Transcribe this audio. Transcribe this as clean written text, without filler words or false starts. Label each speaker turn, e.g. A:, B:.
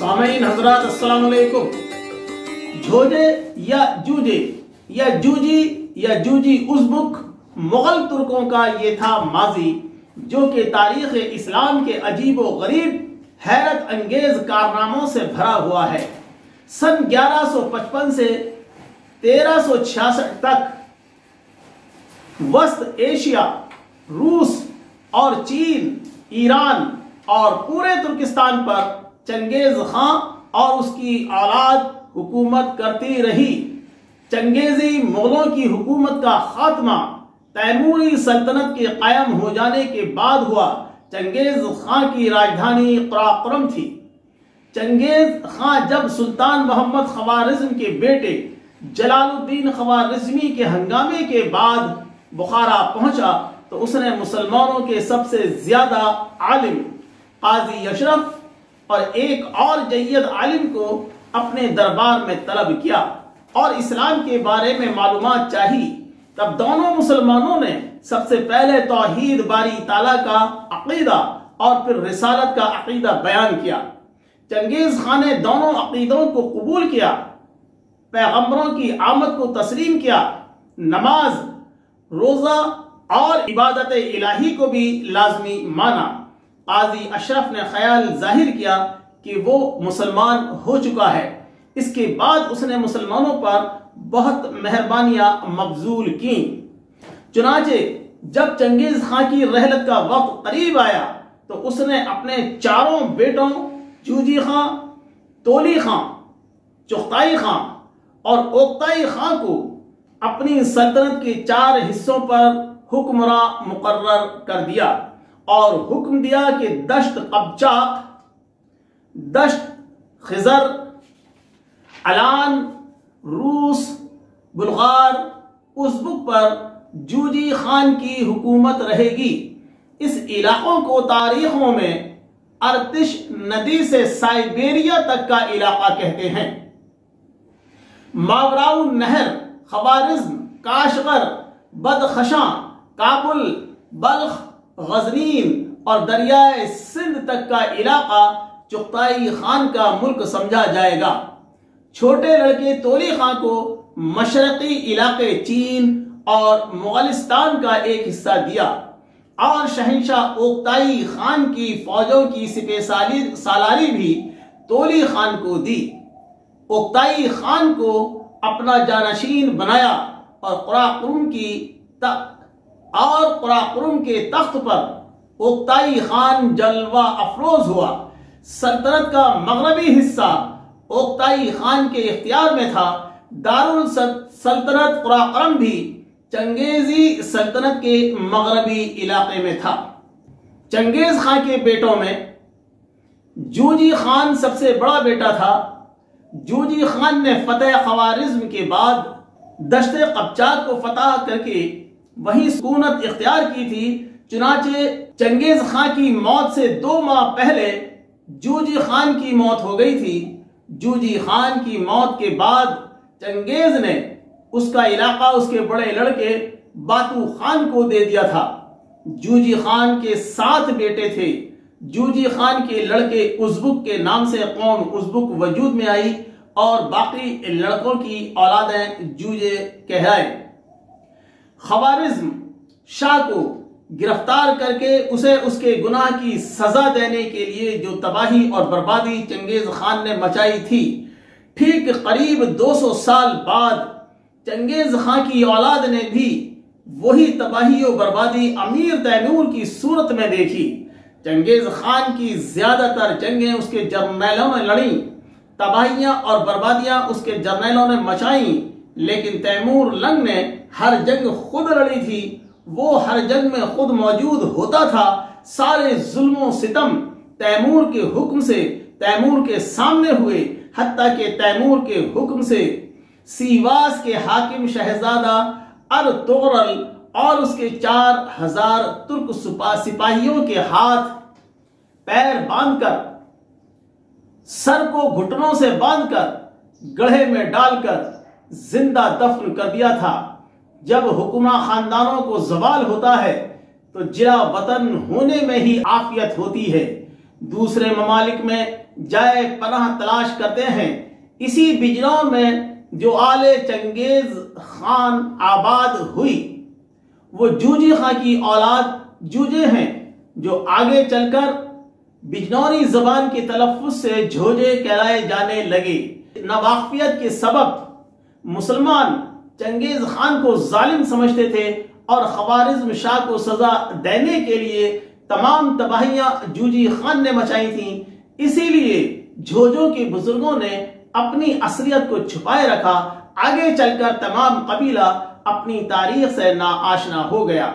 A: सामीन हजरात अस्सलाम वालेकुम। झोजे या जूजे या जूजी या जूजी उज़्बुक मुगल तुर्कों का ये था माजी, जो कि तारीख इस्लाम के अजीब व गरीब हैरत अंगेज कारनामों से भरा हुआ है। सन 1155 से 1366 तक वस्त एशिया, रूस और चीन, ईरान और पूरे तुर्किस्तान पर चंगेज खां और उसकी औलाद हुकूमत करती रही। चंगेजी मुगलों की हुकूमत का खात्मा तैमूरी सल्तनत के कायम हो जाने के बाद हुआ। चंगेज खां की राजधानी कराकुरम थी। चंगेज खां जब सुल्तान मोहम्मद ख्वारिज़्म के बेटे जलालुद्दीन ख्वारिज़्मी के हंगामे के बाद बुखारा पहुंचा तो उसने मुसलमानों के सबसे ज्यादा आलिम काजी अशरफ और एक और जय्यद आलिम को अपने दरबार में तलब किया और इस्लाम के बारे में मालूमात चाहिए। तब दोनों मुसलमानों ने सबसे पहले तौहीद बारी ताला का अकीदा और फिर रिसालत का अकीदा बयान किया। चंगेज खान ने दोनों अकीदों को कबूल किया, पैगंबरों की आमद को तस्लीम किया, नमाज, रोजा और इबादत इलाही को भी लाजमी माना। काजी अशरफ ने ख्याल जाहिर किया कि वो मुसलमान हो चुका है। इसके बाद उसने मुसलमानों पर बहुत मेहरबानियां मबजूल की। चुनाचे जब चंगेज खां की रहलत का वक्त करीब आया तो उसने अपने चारों बेटों जूजी खां, तोली खां, चुगताई खां और ओक्ताई खां को अपनी सल्तनत के 4 हिस्सों पर हुक्मरान मुकर्रर कर दिया और हुक्म दिया कि दश्त कबचाक, दश्त खिजर, अलान, रूस, बुल्गार, उज़्बुक पर जूजी खान की हुकूमत रहेगी। इस इलाकों को तारीखों में अर्तिश नदी से साइबेरिया तक का इलाका कहते हैं। मावराउ नहर, ख्वारिज़्म, काशगर, बदखशां, काबुल, बल्ख, गजनीन और दरियाए सिंध तक का इलाका चुगताई खान का मुल्क समझा जाएगा। छोटे लड़के तोली खान को मशरकी इलाके चीन और मुगलिस्तान का एक हिस्सा दिया और शहंशाह ओक्ताई खान की फौजों की सिपह सालारी भी तोली खान को दी। ओक्ताई खान को अपना जानशीन बनाया और कराकुरम के तख्त पर ओक्ताई खान जलवा अफरोज हुआ। सल्तनत का मगरबी हिस्सा ओक्ताई खान के इख्तियार में था। दारुल सल्तनत कराकुरम भी चंगेजी सल्तनत के मगरबी इलाके में था। चंगेज खान के बेटों में जूजी खान सबसे बड़ा बेटा था। जूजी खान ने फतेह ख्वारिज़्म के बाद दश्ते कबचाक को फतह करके वहीं सुकूनत इख्तियार की थी। चुनाचे चंगेज खान की मौत से 2 माह पहले जूजी खान की मौत हो गई थी। जूजी खान की मौत के बाद चंगेज ने उसका इलाका उसके बड़े लड़के बातू खान को दे दिया था। जूजी खान के 7 बेटे थे। जूजी खान के लड़के उज़्बुक के नाम से कौम उज़्बुक वजूद में आई और बाकी लड़कों की औलादें जूजे कहलाए। ख्वारिज़्म शाह को गिरफ्तार करके उसे उसके गुनाह की सजा देने के लिए जो तबाही और बर्बादी चंगेज खान ने मचाई थी, ठीक करीब 200 साल बाद चंगेज खान की औलाद ने भी वही तबाही और बर्बादी अमीर तैमूर की सूरत में देखी। चंगेज खान की ज्यादातर जंगें उसके जर्नैलों ने लड़ी, तबाहियां और बर्बादियां उसके जर्नैलों ने मचाई, लेकिन तैमूर लंग ने हर जंग खुद लड़ी थी। वो हर जंग में खुद मौजूद होता था। सारे जुल्म सितम तैमूर के हुक्म से तैमूर के सामने हुए, हत्ता के तैमूर के हुक्म से सीवास के हाकिम शहजादा अर-तुगरल और उसके 4000 तुर्क सिपाहियों के हाथ पैर बांधकर, सर को घुटनों से बांधकर गड्ढे में डालकर जिंदा दफन कर दिया था। जब हुक्मा खानदानों को जवाल होता है तो जिला वतन होने में ही आफियत होती है। दूसरे ममालिक में जाए पनाह तलाश करते हैं। इसी बिजनौर में जो आले चंगेज खान आबाद हुई, वो जूजी खां की औलाद जूजे हैं, जो आगे चलकर बिजनौरी जबान की तलफ्फुज से झोजे कहलाए जाने लगे। नावाकिफियत के सबब मुसलमान चंगेज खान को जालिम समझते थे और खवारिज्म शाह को सजा देने के लिए तमाम तबाहियां जूजी खान ने मचाई थी। इसीलिए झोजों के बुजुर्गों ने अपनी असलियत को छुपाए रखा। आगे चलकर तमाम कबीला अपनी तारीख से नाआशना हो गया।